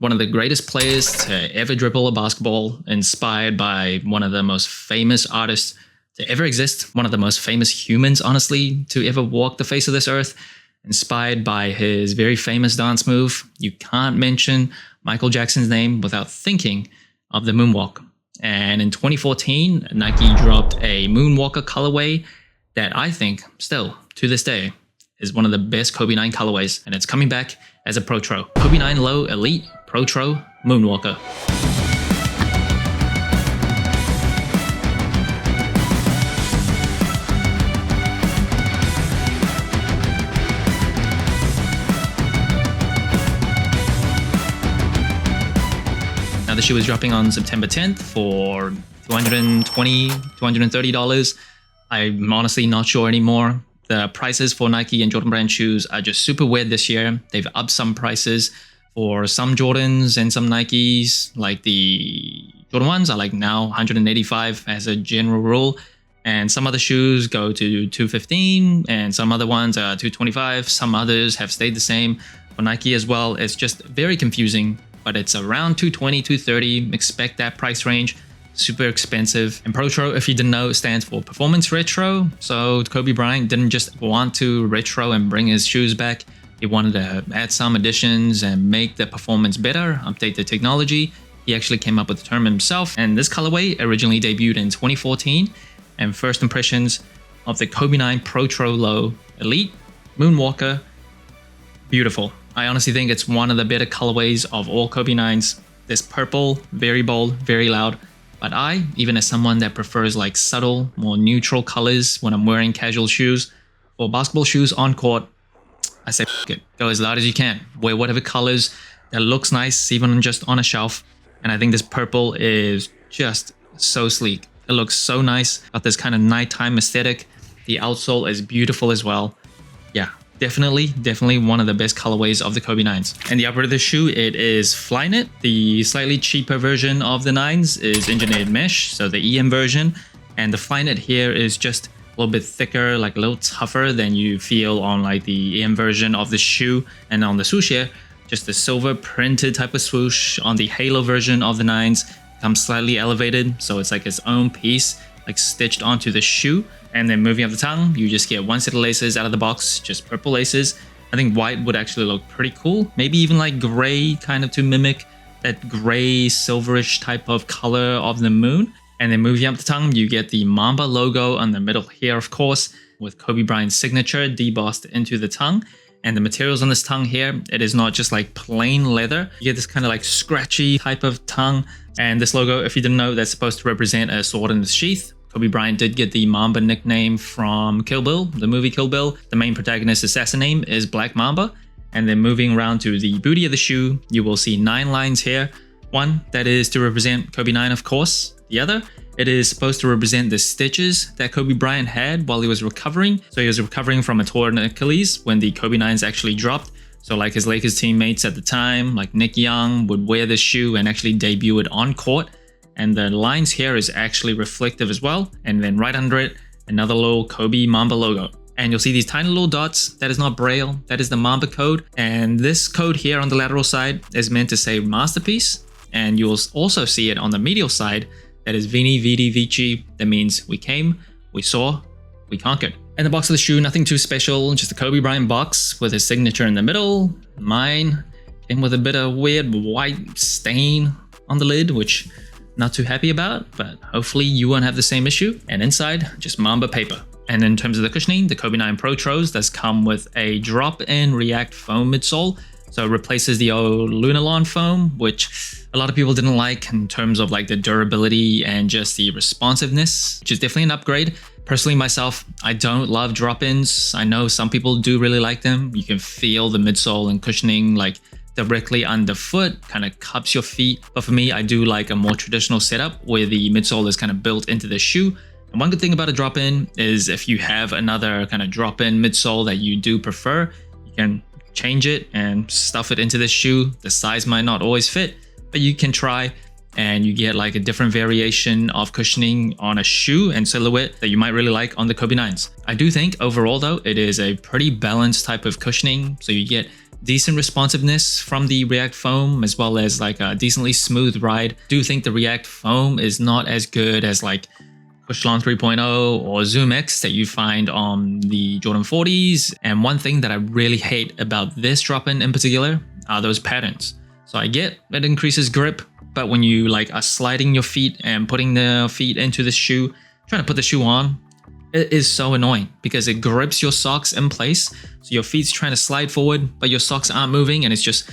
One of the greatest players to ever dribble a basketball, inspired by one of the most famous artists to ever exist, one of the most famous humans, honestly, to ever walk the face of this earth, inspired by his very famous dance move. You can't mention Michael Jackson's name without thinking of the moonwalk. And in 2014, Nike dropped a moonwalker colorway that I think still, to this day, is one of the best Kobe 9 colorways, and it's coming back as a Protro. Kobe 9 Low Elite Protro Moonwalker. Now the shoe is dropping on September 10th for $220, $230. I'm honestly not sure anymore. The prices for Nike and Jordan Brand shoes are just super weird this year. They've upped some prices for some Jordans and some Nikes. Like the Jordan ones are like now $185 as a general rule. And some other shoes go to $215 and some other ones are $225. Some others have stayed the same. For Nike as well, it's just very confusing, but it's around $220, $230. Expect that price range. Super expensive. And Protro, if you didn't know, stands for Performance Retro. So Kobe Bryant didn't just want to retro and bring his shoes back. He wanted to add some additions and make the performance better, update the technology. He actually came up with the term himself. And this colorway originally debuted in 2014. And first impressions of the Kobe 9 Protro Low Elite Moonwalker, beautiful. I honestly think it's one of the better colorways of all Kobe 9s. This purple, very bold, very loud. But I, even as someone that prefers like subtle, more neutral colors when I'm wearing casual shoes, or basketball shoes on court, I say f it. Go as loud as you can. Wear whatever colors that looks nice, even just on a shelf. And I think this purple is just so sleek. It looks so nice. Got this kind of nighttime aesthetic. The outsole is beautiful as well. Yeah. Definitely one of the best colorways of the Kobe 9s. And the upper of the shoe, it is Flyknit. The slightly cheaper version of the 9s is engineered mesh, so the EM version. And the Flyknit here is just a little bit thicker, like a little tougher than you feel on like the EM version of the shoe. And on the swoosh here, just the silver printed type of swoosh. On the Halo version of the 9s, comes slightly elevated, so it's like its own piece, like stitched onto the shoe. And then moving up the tongue, you just get one set of laces out of the box, just purple laces. I think white would actually look pretty cool. Maybe even like gray, kind of to mimic that gray silverish type of color of the moon. And then moving up the tongue, you get the Mamba logo on the middle here, of course, with Kobe Bryant's signature debossed into the tongue. And the materials on this tongue here, it is not just like plain leather. You get this kind of like scratchy type of tongue. And this logo, if you didn't know, that's supposed to represent a sword in the sheath. Kobe Bryant did get the Mamba nickname from Kill Bill, the movie Kill Bill. The main protagonist's assassin name is Black Mamba. And then moving around to the booty of the shoe, you will see 9 lines here. One, that is to represent Kobe 9, of course. The other, it is supposed to represent the stitches that Kobe Bryant had while he was recovering. So he was recovering from a torn Achilles when the Kobe 9s actually dropped. So like his Lakers teammates at the time, like Nick Young, would wear this shoe and actually debut it on court. And the lines here is actually reflective as well. And then right under it, another little Kobe Mamba logo. And you'll see these tiny little dots. That is not Braille. That is the Mamba code. And this code here on the lateral side is meant to say masterpiece. And you'll also see it on the medial side. That is Vini Vidi Vici. That means we came, we saw, we conquered. And the box of the shoe, nothing too special. Just a Kobe Bryant box with his signature in the middle. Mine came with a bit of weird white stain on the lid, which not too happy about, but hopefully you won't have the same issue. And inside, just Mamba paper. And in terms of the cushioning, the Kobe 9 Protros does come with a drop-in React foam midsole. So it replaces the old Lunarlon foam, which a lot of people didn't like in terms of like the durability and just the responsiveness, which is definitely an upgrade. Personally, myself, I don't love drop-ins. I know some people do really like them. You can feel the midsole and cushioning like directly underfoot, kind of cups your feet. But for me, I do like a more traditional setup where the midsole is kind of built into the shoe. And one good thing about a drop-in is if you have another kind of drop-in midsole that you do prefer, you can change it and stuff it into the shoe. The size might not always fit, but you can try and you get like a different variation of cushioning on a shoe and silhouette that you might really like on the Kobe 9s. I do think overall though, it is a pretty balanced type of cushioning. So you get decent responsiveness from the React foam, as well as like a decently smooth ride. Do think the React foam is not as good as like Pushlon 3.0 or Zoom X that you find on the Jordan 40s. And one thing that I really hate about this drop-in in particular are those patterns. So I get it increases grip, but when you like are sliding your feet and putting the feet into the shoe, trying to put the shoe on, it is so annoying because it grips your socks in place. So your feet's trying to slide forward, but your socks aren't moving and it's just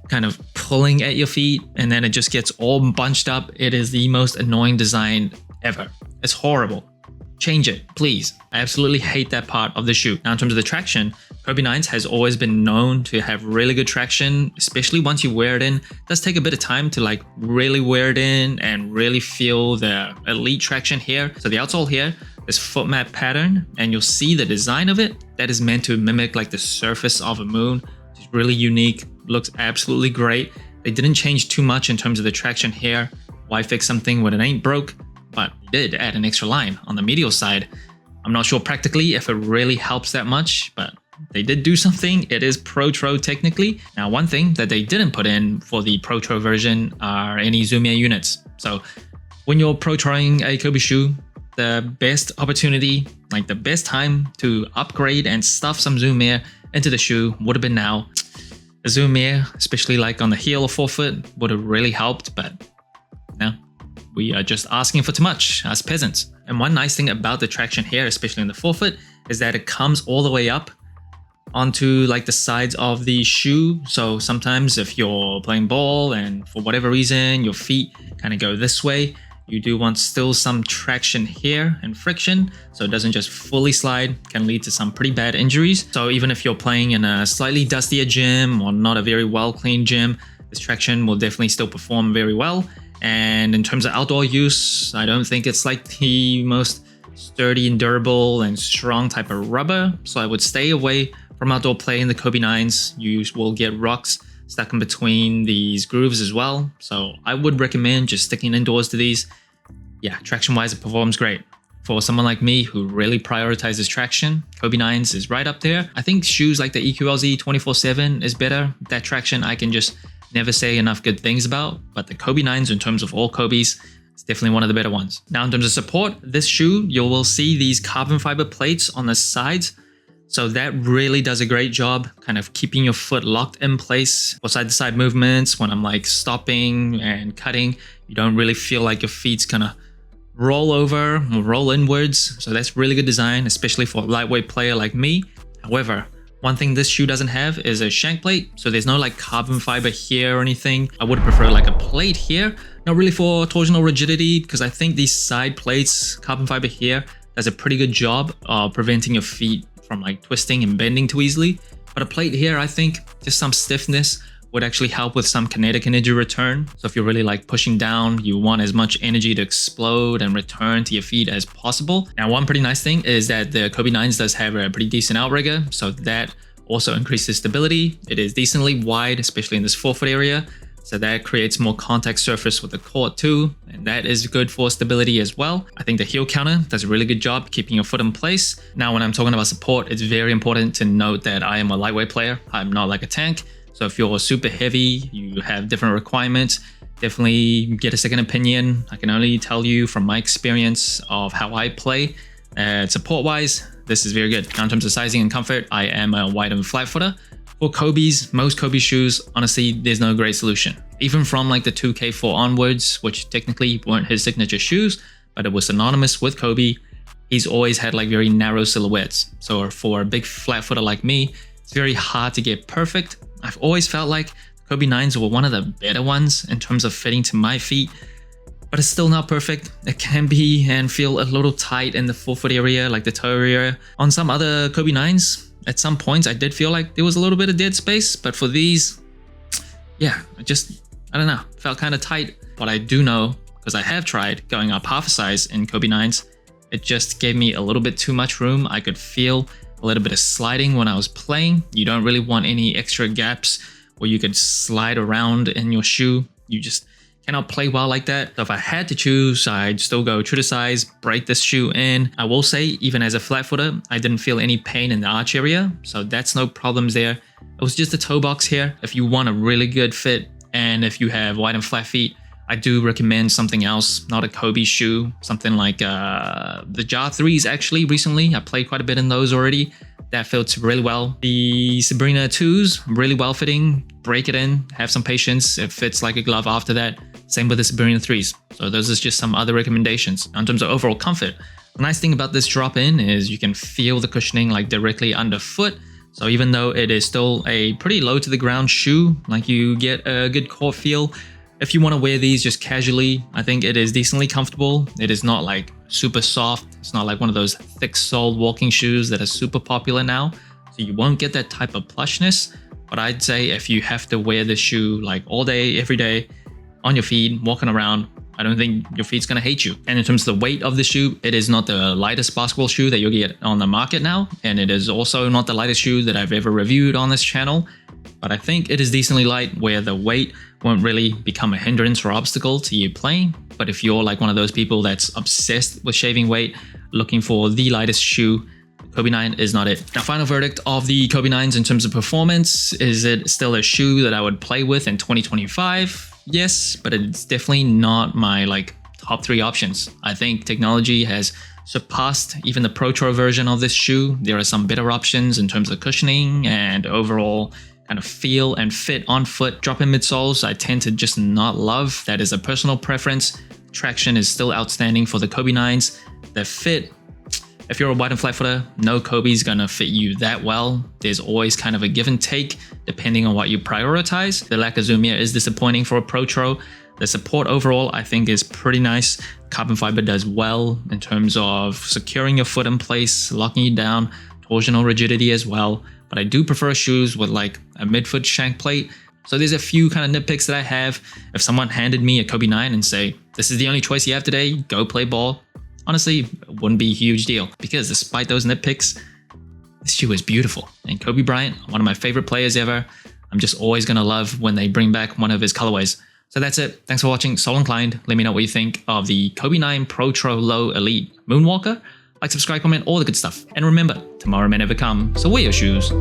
kind of pulling at your feet, and then it just gets all bunched up. It is the most annoying design ever. It's horrible. Change it, please. I absolutely hate that part of the shoe. Now, in terms of the traction, Kobe 9s has always been known to have really good traction, especially once you wear it in. It does take a bit of time to like really wear it in and really feel the elite traction here. So the outsole here, this foot mat pattern, and you'll see the design of it. That is meant to mimic like the surface of a moon. It's really unique, looks absolutely great. They didn't change too much in terms of the traction here. Why fix something when it ain't broke? But they did add an extra line on the medial side. I'm not sure practically if it really helps that much, but they did do something. It is Protro technically. Now, one thing that they didn't put in for the Protro version are any Zoom Air units. So when you're Protroing a Kobe shoe, the best opportunity, like the best time to upgrade and stuff some Zoom Air into the shoe would have been now. A Zoom Air, especially like on the heel or forefoot, would have really helped, but no. We are just asking for too much as peasants. And one nice thing about the traction here, especially in the forefoot, is that it comes all the way up onto like the sides of the shoe. So sometimes if you're playing ball and for whatever reason your feet kind of go this way, you do want still some traction here and friction, so it doesn't just fully slide, can lead to some pretty bad injuries. So even if you're playing in a slightly dustier gym or not a very well cleaned gym, this traction will definitely still perform very well. And in terms of outdoor use, I don't think it's like the most sturdy and durable and strong type of rubber. So I would stay away from outdoor play in the Kobe 9s. You will get rocks stuck in between these grooves as well. So I would recommend just sticking indoors to these. Yeah, traction wise, it performs great. For someone like me who really prioritizes traction, Kobe 9s is right up there. I think shoes like the EQLZ 24/7 is better. That traction I can just never say enough good things about, but the Kobe 9s in terms of all Kobe's, it's definitely one of the better ones. Now in terms of support, this shoe, you will see these carbon fiber plates on the sides. So that really does a great job kind of keeping your foot locked in place for side to side movements. When I'm like stopping and cutting, you don't really feel like your feet's gonna roll over or roll inwards. So that's really good design, especially for a lightweight player like me. However, one thing this shoe doesn't have is a shank plate, so there's no like carbon fiber here or anything. I would prefer like a plate here, not really for torsional rigidity, because I think these side plates, carbon fiber here, does a pretty good job of preventing your feet from like twisting and bending too easily. But a plate here, I think just some stiffness would actually help with some kinetic energy return. So if you're really like pushing down, you want as much energy to explode and return to your feet as possible. Now, one pretty nice thing is that the Kobe 9s does have a pretty decent outrigger, so that also increases stability. It is decently wide, especially in this forefoot area. So that creates more contact surface with the court too, and that is good for stability as well. I think the heel counter does a really good job keeping your foot in place. Now, when I'm talking about support, it's very important to note that I am a lightweight player. I'm not like a tank. So if you're super heavy, you have different requirements, definitely get a second opinion. I can only tell you from my experience of how I play. Support-wise, this is very good. Now in terms of sizing and comfort, I am a wide and flat footer. For Kobe's, most Kobe shoes, honestly, there's no great solution. Even from like the 2K4 onwards, which technically weren't his signature shoes, but it was synonymous with Kobe, he's always had like very narrow silhouettes. So for a big flat footer like me, it's very hard to get perfect. I've always felt like Kobe 9s were one of the better ones in terms of fitting to my feet, but it's still not perfect. It can be and feel a little tight in the forefoot area, like the toe area. On some other Kobe 9s, at some points I did feel like there was a little bit of dead space, but for these, yeah, I don't know, felt kind of tight. But I do know, because I have tried going up half a size in Kobe 9s, it just gave me a little bit too much room. I could feel a little bit of sliding when I was playing. You don't really want any extra gaps where you could slide around in your shoe. You just cannot play well like that. So if I had to choose, I'd still go true to size, break this shoe in. I will say, even as a flat footer, I didn't feel any pain in the arch area, so that's no problems there. It was just the toe box here. If you want a really good fit, and if you have wide and flat feet, I do recommend something else, not a Kobe shoe, something like the Jar 3s actually recently. I played quite a bit in those already. That fits really well. The Sabrina 2s, really well fitting. Break it in, have some patience. It fits like a glove after that. Same with the Sabrina 3s. So those are just some other recommendations. In terms of overall comfort, the nice thing about this drop-in is you can feel the cushioning like directly underfoot. So even though it is still a pretty low to the ground shoe, like you get a good core feel. If you want to wear these just casually, I think it is decently comfortable. It is not like super soft. It's not like one of those thick-soled walking shoes that are super popular now. So you won't get that type of plushness. But I'd say if you have to wear this shoe like all day, every day, on your feet, walking around, I don't think your feet's gonna hate you. And in terms of the weight of the shoe, it is not the lightest basketball shoe that you'll get on the market now. And it is also not the lightest shoe that I've ever reviewed on this channel. But I think it is decently light where the weight won't really become a hindrance or obstacle to you playing. But if you're like one of those people that's obsessed with shaving weight, looking for the lightest shoe, Kobe 9 is not it. Now, final verdict of the Kobe 9s in terms of performance. Is it still a shoe that I would play with in 2025? Yes, but it's definitely not my like top 3 options. I think technology has surpassed even the Protro version of this shoe. There are some better options in terms of cushioning and overall kind of feel and fit on foot. Drop-in midsoles I tend to just not love. That is a personal preference. Traction is still outstanding for the Kobe 9s. The fit, if you're a wide and flat footer, no Kobe's gonna fit you that well. There's always kind of a give and take depending on what you prioritize. The lack of zoom here is disappointing for a Protro. The support overall I think is pretty nice. Carbon fiber does well in terms of securing your foot in place, locking you down, torsional rigidity as well. But I do prefer shoes with like a midfoot shank plate. So there's a few kind of nitpicks that I have. If someone handed me a Kobe 9 and say, this is the only choice you have today, go play ball, honestly, it wouldn't be a huge deal, because despite those nitpicks, this shoe is beautiful. And Kobe Bryant, one of my favorite players ever. I'm just always gonna love when they bring back one of his colorways. So that's it. Thanks for watching. Soul Inclined. Let me know what you think of the Kobe 9 Protro Low Elite Moonwalker. Like, subscribe, comment, all the good stuff. And remember, tomorrow may never come, so wear your shoes.